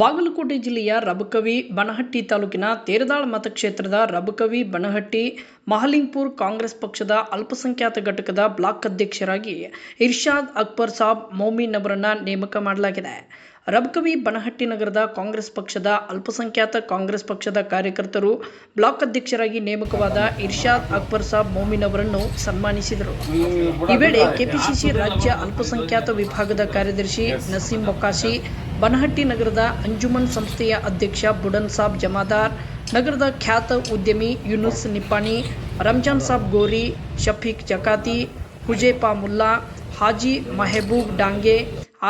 ಬಾಗಲಕೋಟೆ ಜಿಲ್ಲೆಯ ರಬಕವಿ ಬನಹಟ್ಟಿ ತಾಲೂಕಿನ ತೇರದಾಳ ಮತಕ್ಷೇತ್ರದ ರಬಕವಿ ಬನಹಟ್ಟಿ ಮಹಲಿಂಗಪುರ ಕಾಂಗ್ರೆಸ್ ಪಕ್ಷದ ಅಲ್ಪಸಂಖ್ಯಾತ ಘಟಕದ ಬ್ಲಾಕ್ ಅಧ್ಯಕ್ಷರಾಗಿ ಇರ್ಷಾದ್ ಅಕ್ಬರ್ ಸಾಬ್ ಮೊಮಿನ್ ಅವರನ್ನು ನೇಮಕ ಮಾಡಲಾಗಿದೆ. ರಬಕವಿ ಬನಹಟ್ಟಿ ನಗರದ ಕಾಂಗ್ರೆಸ್ ಪಕ್ಷದ ಅಲ್ಪಸಂಖ್ಯಾತ ಕಾಂಗ್ರೆಸ್ ಪಕ್ಷದ ಕಾರ್ಯಕರ್ತರು ಬ್ಲಾಕ್ ಅಧ್ಯಕ್ಷರಾಗಿ ನೇಮಕವಾದ ಇರ್ಷಾದ್ ಅಕ್ಬರ್ ಸಾಬ್ ಮೊಮಿನ್ ಅವರನ್ನು ಸನ್ಮಾನಿಸಿದರು. ಈ ವೇಳೆ ಕೆಪಿಸಿಸಿ ರಾಜ್ಯ ಅಲ್ಪಸಂಖ್ಯಾತ ವಿಭಾಗದ ಕಾರ್ಯದರ್ಶಿ ನಸೀಂ ಮೊಕಾಶಿ, ಬನಹಟ್ಟಿ ನಗರದ ಅಂಜುಮನ್ ಸಂಸ್ಥೆಯ ಅಧ್ಯಕ್ಷ ಬುಡನ್ ಸಾಬ್ ಜಮಾದಾರ್, ನಗರದ ಖ್ಯಾತ ಉದ್ಯಮಿ ಯೂನುಸ್ ನಿಪ್ಪಾಣಿ, ರಂಜಾನ್ ಸಾಬ್ ಗೋರಿ, ಶಫೀಕ್ ಜಕಾತಿ, ಹುಜೇಫಾ ಮುಲ್ಲಾ, ಹಾಜಿ ಮೆಹಬೂಬ್ ಡಾಂಗೆ,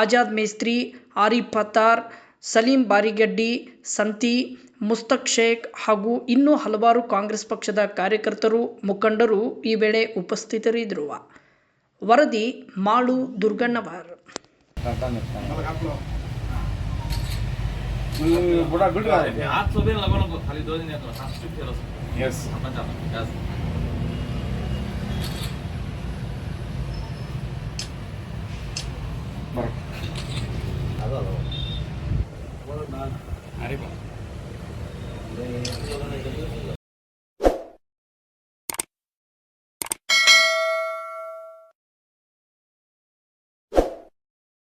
ಆಜಾದ್ ಮೇಸ್ತ್ರಿ, ಆರಿಫ್ ಫತ್ತಾರ್, ಸಲೀಂ ಬಾರಿಗಡ್ಡಿ, ಸಂತಿ, ಮುಸ್ತಕ್ ಶೇಖ್ ಹಾಗೂ ಇನ್ನೂ ಹಲವಾರು ಕಾಂಗ್ರೆಸ್ ಪಕ್ಷದ ಕಾರ್ಯಕರ್ತರು, ಮುಖಂಡರು ಈ ವೇಳೆ ಉಪಸ್ಥಿತರಿದ್ದರು. ವರದಿ ಮಾಳು ದುರ್ಗಣ್ಣವರ್. अरे